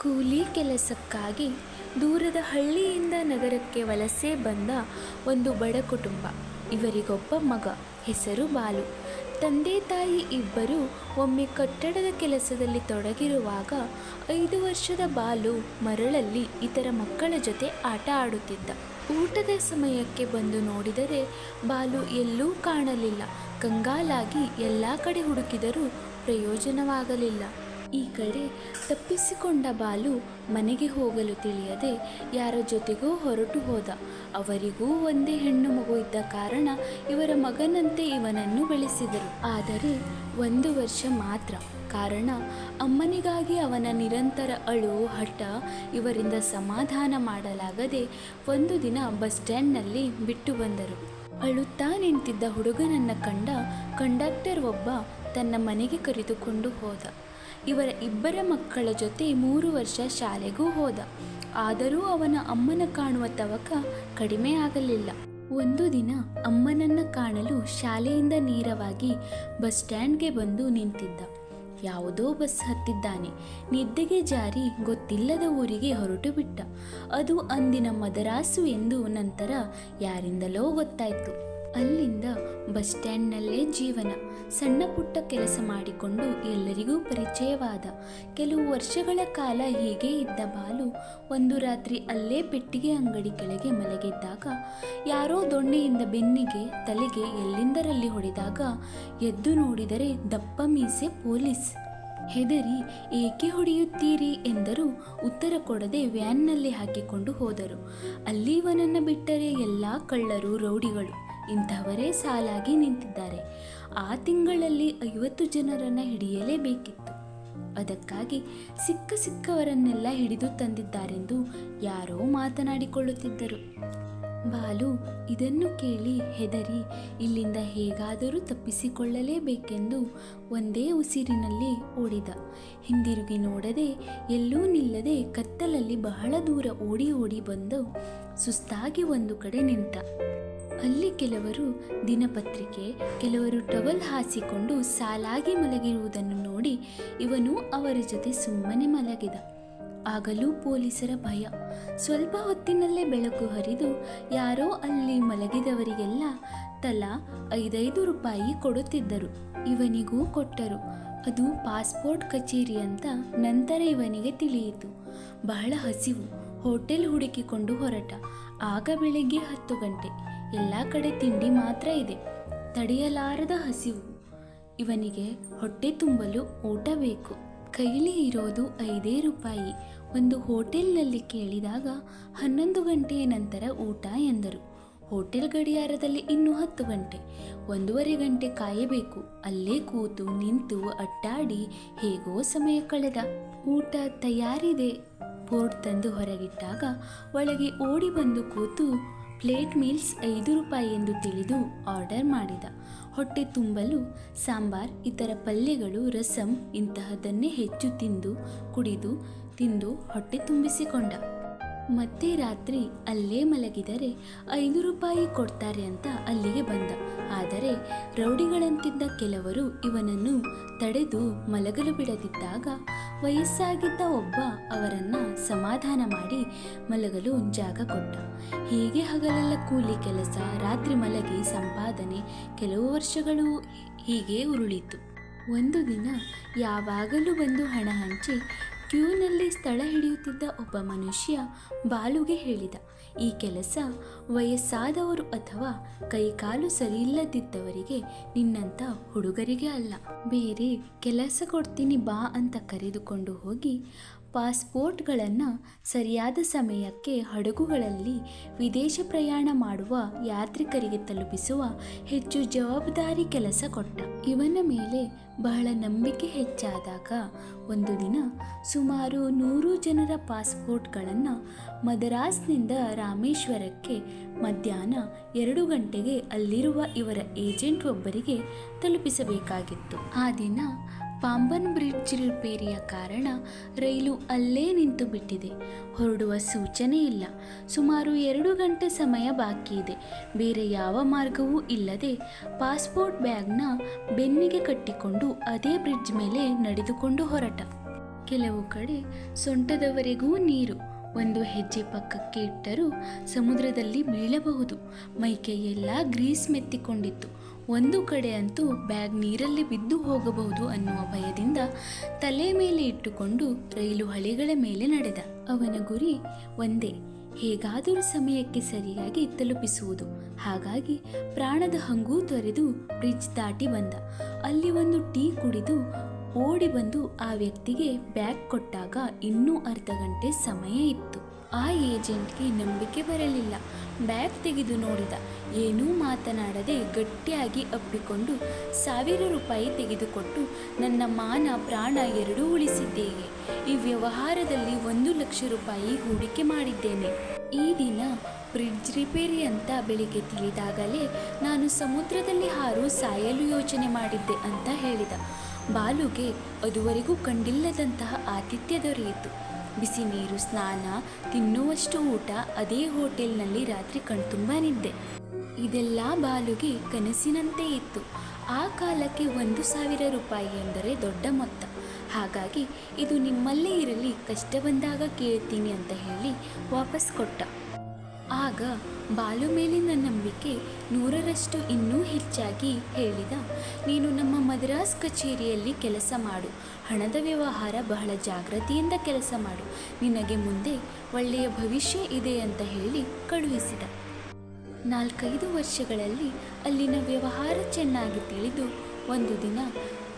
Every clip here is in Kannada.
ಕೂಲಿ ಕೆಲಸಕ್ಕಾಗಿ ದೂರದ ಹಳ್ಳಿಯಿಂದ ನಗರಕ್ಕೆ ವಲಸೆ ಬಂದ ಒಂದು ಬಡ ಕುಟುಂಬ. ಇವರಿಗೊಬ್ಬ ಮಗ, ಹೆಸರು ಬಾಲು. ತಂದೆ ತಾಯಿ ಇಬ್ಬರು ಒಮ್ಮೆ ಕಟ್ಟಡದ ಕೆಲಸದಲ್ಲಿ ತೊಡಗಿರುವಾಗ 5 ವರ್ಷದ ಬಾಲು ಮರಳಲ್ಲಿ ಇತರ ಮಕ್ಕಳ ಜೊತೆ ಆಟ ಆಡುತ್ತಿದ್ದ. ಊಟದ ಸಮಯಕ್ಕೆ ಬಂದು ನೋಡಿದರೆ ಬಾಲು ಎಲ್ಲೂ ಕಾಣಲಿಲ್ಲ. ಕಂಗಾಲಾಗಿ ಎಲ್ಲ ಕಡೆ ಹುಡುಕಿದರೂ ಪ್ರಯೋಜನವಾಗಲಿಲ್ಲ. ಈ ಕಡೆ ತಪ್ಪಿಸಿಕೊಂಡ ಬಾಲು ಮನೆಗೆ ಹೋಗಲು ತಿಳಿಯದೆ ಯಾರ ಜೊತೆಗೋ ಹೊರಟು ಹೋದ. ಅವರಿಗೂ ಒಂದೇ ಹೆಣ್ಣು ಮಗು ಇದ್ದ ಕಾರಣ ಇವರ ಮಗನಂತೆ ಇವನನ್ನು ಬೆಳೆಸಿದರು. ಆದರೆ 1 ವರ್ಷ ಮಾತ್ರ. ಕಾರಣ ಅಮ್ಮನಿಗಾಗಿ ಅವನ ನಿರಂತರ ಅಳು, ಹಠ ಇವರಿಂದ ಸಮಾಧಾನ ಮಾಡಲಾಗದೆ ಒಂದು ದಿನ ಬಸ್ ಸ್ಟ್ಯಾಂಡ್ನಲ್ಲಿ ಬಿಟ್ಟು ಬಂದರು. ಅಳುತ್ತಾ ನಿಂತಿದ್ದ ಹುಡುಗನನ್ನು ಕಂಡ ಕಂಡಕ್ಟರ್ ಒಬ್ಬ ತನ್ನ ಮನೆಗೆ ಕರೆದುಕೊಂಡು ಹೋದ. ಇವರ ಇಬ್ಬರ ಮಕ್ಕಳ ಜೊತೆ 3 ವರ್ಷ ಶಾಲೆಗೂ ಹೋದ. ಆದರೂ ಅವನ ಅಮ್ಮನ ಕಾಣುವ ತವಕ ಕಡಿಮೆ ಆಗಲಿಲ್ಲ. ಒಂದು ದಿನ ಅಮ್ಮನನ್ನು ಕಾಣಲು ಶಾಲೆಯಿಂದ ನೇರವಾಗಿ ಬಸ್ ಸ್ಟ್ಯಾಂಡ್ಗೆ ಬಂದು ನಿಂತಿದ್ದ. ಯಾವುದೋ ಬಸ್ ಹತ್ತಿದ್ದಾನೆ. ನಿದ್ದೆಗೆ ಜಾರಿ ಗೊತ್ತಿಲ್ಲದ ಊರಿಗೆ ಹೊರಟು ಬಿಟ್ಟ. ಅದು ಅಂದಿನ ಮದರಾಸು ಎಂದು ನಂತರ ಯಾರಿಂದಲೋ ಗೊತ್ತಾಯಿತು. ಅಲ್ಲಿಂದ ಬಸ್ ಸ್ಟ್ಯಾಂಡ್ನಲ್ಲೇ ಜೀವನ. ಸಣ್ಣ ಪುಟ್ಟ ಕೆಲಸ ಮಾಡಿಕೊಂಡು ಎಲ್ಲರಿಗೂ ಪರಿಚಯವಾದ. ಕೆಲವು ವರ್ಷಗಳ ಕಾಲ ಹೀಗೆ ಇದ್ದ ಬಾಲು ಒಂದು ರಾತ್ರಿ ಅಲ್ಲೇ ಪೆಟ್ಟಿಗೆ ಅಂಗಡಿ ಕೆಳಗೆ ಮಲಗಿದ್ದಾಗ ಯಾರೋ ದೊಣ್ಣೆಯಿಂದ ಬೆನ್ನಿಗೆ, ತಲೆಗೆ ಎಲ್ಲಿಂದರಲ್ಲಿ ಹೊಡೆದಾಗ ಎದ್ದು ನೋಡಿದರೆ ದಪ್ಪ ಮೀಸೆ ಪೊಲೀಸ್. ಹೆದರಿ ಏಕೆ ಹೊಡೆಯುತ್ತೀರಿ ಎಂದರೂ ಉತ್ತರ ಕೊಡದೆ ವ್ಯಾನ್ನಲ್ಲಿ ಹಾಕಿಕೊಂಡು ಹೋದರು. ಅಲ್ಲಿ ಇವನನ್ನು ಬಿಟ್ಟರೆ ಎಲ್ಲ ಕಳ್ಳರು, ರೌಡಿಗಳು ಇಂಥವರೇ ಸಾಲಾಗಿ ನಿಂತಿದ್ದಾರೆ. ಆ ತಿಂಗಳಲ್ಲಿ 50 ಜನರನ್ನು ಹಿಡಿಯಲೇಬೇಕಿತ್ತು. ಅದಕ್ಕಾಗಿ ಸಿಕ್ಕವರನ್ನೆಲ್ಲ ಹಿಡಿದು ತಂದಿದ್ದಾರೆಂದು ಯಾರೋ ಮಾತನಾಡಿಕೊಳ್ಳುತ್ತಿದ್ದರು. ಬಾಲು ಇದನ್ನು ಕೇಳಿ ಹೆದರಿ ಇಲ್ಲಿಂದ ಹೇಗಾದರೂ ತಪ್ಪಿಸಿಕೊಳ್ಳಲೇಬೇಕೆಂದು ಒಂದೇ ಉಸಿರಿನಲ್ಲಿ ಓಡಿದ. ಹಿಂದಿರುಗಿ ನೋಡದೆ, ಎಲ್ಲೂ ನಿಲ್ಲದೆ ಕತ್ತಲಲ್ಲಿ ಬಹಳ ದೂರ ಓಡಿ ಬಂದು ಸುಸ್ತಾಗಿ ಒಂದು ಕಡೆ ನಿಂತ. ಅಲ್ಲಿ ಕೆಲವರು ದಿನಪತ್ರಿಕೆ, ಕೆಲವರು ಟವಲ್ ಹಾಸಿಕೊಂಡು ಸಾಲಾಗಿ ಮಲಗಿರುವುದನ್ನು ನೋಡಿ ಇವನು ಅವರ ಜೊತೆ ಸುಮ್ಮನೆ ಮಲಗಿದ. ಆಗಲೂ ಪೊಲೀಸರ ಭಯ. ಸ್ವಲ್ಪ ಹೊತ್ತಿನಲ್ಲೇ ಬೆಳಕು ಹರಿದು ಯಾರೋ ಅಲ್ಲಿ ಮಲಗಿದವರಿಗೆಲ್ಲ ತಲಾ 5 ರೂಪಾಯಿ ಕೊಡುತ್ತಿದ್ದರು. ಇವನಿಗೂ ಕೊಟ್ಟರು. ಅದು ಪಾಸ್ಪೋರ್ಟ್ ಕಚೇರಿ ಅಂತ ನಂತರ ಇವನಿಗೆ ತಿಳಿಯಿತು. ಬಹಳ ಹಸಿವು. ಹೋಟೆಲ್ ಹುಡುಕಿಕೊಂಡು ಹೊರಟ. ಆಗ ಬೆಳಗ್ಗೆ 10 ಗಂಟೆ. ಎಲ್ಲ ಕಡೆ ತಿಂಡಿ ಮಾತ್ರ ಇದೆ. ತಡೆಯಲಾರದ ಹಸಿವು. ಇವನಿಗೆ ಹೊಟ್ಟೆ ತುಂಬಲು ಊಟ ಬೇಕು. ಕೈಲಿ ಇರೋದು 5 ರೂಪಾಯಿ. ಒಂದು ಹೋಟೆಲ್ನಲ್ಲಿ ಕೇಳಿದಾಗ 11 ಗಂಟೆಯ ನಂತರ ಊಟ ಎಂದರು. ಹೋಟೆಲ್ ಗಡಿಯಾರದಲ್ಲಿ ಇನ್ನೂ 10 ಗಂಟೆ. 1.5 ಗಂಟೆ ಕಾಯಬೇಕು. ಅಲ್ಲೇ ಕೂತು ನಿಂತು ಅಡ್ಡಾಡಿ ಹೇಗೋ ಸಮಯ ಕಳೆದ. ಊಟ ತಯಾರಿದೆ ಬೋರ್ಡ್ ತಂದು ಹೊರಗಿಟ್ಟಾಗ ಒಳಗೆ ಓಡಿ ಬಂದು ಕೂತು ಪ್ಲೇಟ್ ಮೀಲ್ಸ್ 5 ರೂಪಾಯಿ ಎಂದು ತಿಳಿದು ಆರ್ಡರ್ ಮಾಡಿದ. ಹೊಟ್ಟೆ ತುಂಬಲು ಸಾಂಬಾರ್, ಇತರ ಪಲ್ಯಗಳು, ರಸಂ ಇಂತಹದನ್ನೇ ಹೆಚ್ಚು ತಿಂದು ಹೊಟ್ಟೆ ತುಂಬಿಸಿಕೊಂಡ. ಮತ್ತೆ ರಾತ್ರಿ ಅಲ್ಲೇ ಮಲಗಿದರೆ 5 ರೂಪಾಯಿ ಕೊಡ್ತಾರೆ ಅಂತ ಅಲ್ಲಿಗೆ ಬಂದ. ಆದರೆ ರೌಡಿಗಳಂತಿದ್ದ ಕೆಲವರು ಇವನನ್ನು ತಡೆದು ಮಲಗಲು ಬಿಡದಿದ್ದಾಗ ವಯಸ್ಸಾಗಿದ್ದ ಒಬ್ಬ ಅವರನ್ನು ಸಮಾಧಾನ ಮಾಡಿ ಮಲಗಲು ಜಾಗ ಕೊಟ್ಟ. ಹೀಗೆ ಹಗಲೆಲ್ಲ ಕೂಲಿ ಕೆಲಸ, ರಾತ್ರಿ ಮಲಗಿ ಸಂಪಾದನೆ. ಕೆಲವು ವರ್ಷಗಳು ಹೀಗೆ ಉರುಳಿತು. ಒಂದು ದಿನ ಯಾವಾಗಲೂ ಬಂದು ಹಣ ಹಂಚಿ ಕ್ಯೂನಲ್ಲಿ ಸ್ಥಳ ಹಿಡಿಯುತ್ತಿದ್ದ ಒಬ್ಬ ಮನುಷ್ಯ ಬಾಲುಗೆ ಹೇಳಿದ, ಈ ಕೆಲಸ ವಯಸ್ಸಾದವರು ಅಥವಾ ಕೈಕಾಲು ಸರಿಯಿಲ್ಲದಿದ್ದವರಿಗೆ, ನಿನ್ನಂಥ ಹುಡುಗರಿಗೆ ಅಲ್ಲ. ಬೇರೆ ಕೆಲಸ ಕೊಡ್ತೀನಿ ಬಾ ಅಂತ ಕರೆದುಕೊಂಡು ಹೋಗಿ ಪಾಸ್ಪೋರ್ಟ್ಗಳನ್ನು ಸರಿಯಾದ ಸಮಯಕ್ಕೆ ಹಡಗುಗಳಲ್ಲಿ ವಿದೇಶ ಪ್ರಯಾಣ ಮಾಡುವ ಯಾತ್ರಿಕರಿಗೆ ತಲುಪಿಸುವ ಹೆಚ್ಚು ಜವಾಬ್ದಾರಿ ಕೆಲಸ ಕೊಟ್ಟ. ಇವನ ಮೇಲೆ ಬಹಳ ನಂಬಿಕೆ ಹೆಚ್ಚಾದಾಗ ಒಂದು ದಿನ ಸುಮಾರು 100 ಜನರ ಪಾಸ್ಪೋರ್ಟ್ಗಳನ್ನು ಮದರಾಸ್ನಿಂದ ರಾಮೇಶ್ವರಕ್ಕೆ ಮಧ್ಯಾಹ್ನ 2 ಗಂಟೆಗೆ ಅಲ್ಲಿರುವ ಇವರ ಏಜೆಂಟ್ ಒಬ್ಬರಿಗೆ ತಲುಪಿಸಬೇಕಾಗಿತ್ತು. ಆ ದಿನ ಪಾಂಬನ್ ಬ್ರಿಡ್ಜ್ ರಿಪೇರಿಯ ಕಾರಣ ರೈಲು ಅಲ್ಲೇ ನಿಂತು ಬಿಟ್ಟಿದೆ. ಹೊರಡುವ ಸೂಚನೆ ಇಲ್ಲ. ಸುಮಾರು 2 ಗಂಟೆ ಸಮಯ ಬಾಕಿ ಇದೆ. ಬೇರೆ ಯಾವ ಮಾರ್ಗವೂ ಇಲ್ಲದೆ ಪಾಸ್ಪೋರ್ಟ್ ಬ್ಯಾಗ್ನ ಬೆನ್ನಿಗೆ ಕಟ್ಟಿಕೊಂಡು ಅದೇ ಬ್ರಿಡ್ಜ್ ಮೇಲೆ ನಡೆದುಕೊಂಡು ಹೊರಟ. ಕೆಲವು ಕಡೆ ಸೊಂಟದವರೆಗೂ ನೀರು. ಒಂದು ಹೆಜ್ಜೆ ಪಕ್ಕಕ್ಕೆ ಇಟ್ಟರೂ ಸಮುದ್ರದಲ್ಲಿ ಬೀಳಬಹುದು. ಮೈಕೈಯೆಲ್ಲ ಗ್ರೀಸ್ ಮೆತ್ತಿಕೊಂಡಿತ್ತು. ಒಂದು ಕಡೆ ಅಂತೂ ಬ್ಯಾಗ್ ನೀರಲ್ಲಿ ಬಿದ್ದು ಹೋಗಬಹುದು ಅನ್ನುವ ಭಯದಿಂದ ತಲೆ ಮೇಲೆ ಇಟ್ಟುಕೊಂಡು ರೈಲು ಹಳಿಗಳ ಮೇಲೆ ನಡೆದ. ಅವನ ಗುರಿ ಒಂದೇ, ಹೇಗಾದರೂ ಸಮಯಕ್ಕೆ ಸರಿಯಾಗಿ ತಲುಪಿಸುವುದು. ಹಾಗಾಗಿ ಪ್ರಾಣದ ಹಂಗೂ ತೊರೆದು ಬ್ರಿಡ್ಜ್ ದಾಟಿ ಬಂದ. ಅಲ್ಲಿ ಒಂದು ಟೀ ಕುಡಿದು ಓಡಿ ಬಂದು ಆ ವ್ಯಕ್ತಿಗೆ ಬ್ಯಾಗ್ ಕೊಟ್ಟಾಗ ಇನ್ನೂ ಅರ್ಧ ಗಂಟೆ ಸಮಯ ಇತ್ತು. ಆ ಏಜೆಂಟ್ಗೆ ನಂಬಿಕೆ ಬರಲಿಲ್ಲ. ಬ್ಯಾಗ್ ತೆಗೆದು ನೋಡಿದ. ಏನೂ ಮಾತನಾಡದೆ ಗಟ್ಟಿಯಾಗಿ ಅಪ್ಪಿಕೊಂಡು 1000 ರೂಪಾಯಿ ತೆಗೆದುಕೊಟ್ಟು, ನನ್ನ ಮಾನ ಪ್ರಾಣ ಎರಡೂ ಉಳಿಸಿದ್ದೇನೆ. ಈ ವ್ಯವಹಾರದಲ್ಲಿ 1 ಲಕ್ಷ ರೂಪಾಯಿ ಹೂಡಿಕೆ ಮಾಡಿದ್ದೇನೆ. ಈ ದಿನ ಬ್ರಿಡ್ಜ್ ರಿಪೇರಿ ಅಂತ ಬೆಳಿಗ್ಗೆ ತಿಳಿದಾಗಲೇ ನಾನು ಸಮುದ್ರದಲ್ಲಿ ಹಾರು ಸಾಯಲು ಯೋಚನೆ ಮಾಡಿದ್ದೆ ಅಂತ ಹೇಳಿದ. ಬಾಲುಗೆ ಅದುವರೆಗೂ ಕಂಡಿಲ್ಲದಂತಹ ಆತಿಥ್ಯ ದೊರೆಯಿತು. ಬಿಸಿ ನೀರು, ಸ್ನಾನ, ತಿನ್ನುವಷ್ಟು ಊಟ, ಅದೇ ಹೋಟೆಲ್ನಲ್ಲಿ ರಾತ್ರಿ ಕಣ್ತುಂಬ ನಿದ್ದೆ. ಇದೆಲ್ಲ ಬಾಲುಗೆ ಕನಸಿನಂತೆ ಇತ್ತು. ಆ ಕಾಲಕ್ಕೆ 1,000 ರೂಪಾಯಿ ಎಂದರೆ ದೊಡ್ಡ ಮೊತ್ತ. ಹಾಗಾಗಿ ಇದು ನಿಮ್ಮಲ್ಲೇ ಇರಲಿ, ಕಷ್ಟ ಬಂದಾಗ ಕೇಳ್ತೀನಿ ಅಂತ ಹೇಳಿ ವಾಪಸ್ ಕೊಟ್ಟ. ಆಗ ಬಾಲು ಮೇಲಿನ ನಂಬಿಕೆ 100ರಷ್ಟು ಇನ್ನೂ ಹೆಚ್ಚಾಗಿ ಹೇಳಿದ, ನೀನು ನಮ್ಮ ಮದ್ರಾಸ್ ಕಚೇರಿಯಲ್ಲಿ ಕೆಲಸ ಮಾಡು. ಹಣದ ವ್ಯವಹಾರ ಬಹಳ ಜಾಗ್ರತೆಯಿಂದ ಕೆಲಸ ಮಾಡು. ನಿನಗೆ ಮುಂದೆ ಒಳ್ಳೆಯ ಭವಿಷ್ಯ ಇದೆ ಅಂತ ಹೇಳಿ ಕಳುಹಿಸಿದ. 4-5 ವರ್ಷಗಳಲ್ಲಿ ಅಲ್ಲಿನ ವ್ಯವಹಾರ ಚೆನ್ನಾಗಿ ತಿಳಿದು ಒಂದು ದಿನ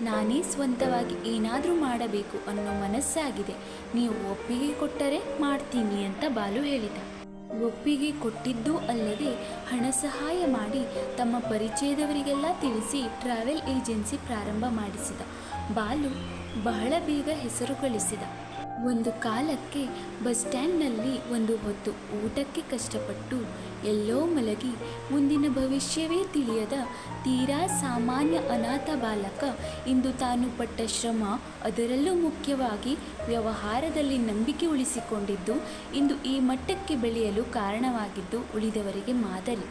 ನಾನೇ ಸ್ವಂತವಾಗಿ ಏನಾದರೂ ಮಾಡಬೇಕು ಅನ್ನೋ ಮನಸ್ಸಾಗಿದೆ. ನೀವು ಒಪ್ಪಿಗೆ ಕೊಟ್ಟರೆ ಮಾಡ್ತೀನಿ ಅಂತ ಬಾಲು ಹೇಳಿದ. ಒಪ್ಪಿಗೆ ಕೊಟ್ಟಿದ್ದೂ ಅಲ್ಲದೆ ಹಣ ಸಹಾಯ ಮಾಡಿ ತಮ್ಮ ಪರಿಚಯದವರಿಗೆಲ್ಲ ತಿಳಿಸಿ ಟ್ರಾವೆಲ್ ಏಜೆನ್ಸಿ ಪ್ರಾರಂಭ ಮಾಡಿಸಿದ. ಬಾಲು ಬಹಳ ಬೇಗ ಹೆಸರು ಗಳಿಸಿದ. ಒಂದು ಕಾಲಕ್ಕೆ ಬಸ್ ಸ್ಟ್ಯಾಂಡ್ನಲ್ಲಿ ಒಂದು ಹೊತ್ತು ಊಟಕ್ಕೆ ಕಷ್ಟಪಟ್ಟು ಎಲ್ಲೋ ಮಲಗಿ ಮುಂದಿನ ಭವಿಷ್ಯವೇ ತಿಳಿಯದ ತೀರಾ ಸಾಮಾನ್ಯ ಅನಾಥ ಬಾಲಕ ಇಂದು ತಾನು ಪಟ್ಟ ಶ್ರಮ, ಅದರಲ್ಲೂ ಮುಖ್ಯವಾಗಿ ವ್ಯವಹಾರದಲ್ಲಿ ನಂಬಿಕೆ ಉಳಿಸಿಕೊಂಡಿದ್ದು ಇಂದು ಈ ಮಟ್ಟಕ್ಕೆ ಬೆಳೆಯಲು ಕಾರಣವಾಗಿದ್ದು ಉಳಿದವರಿಗೆ ಮಾದರಿ.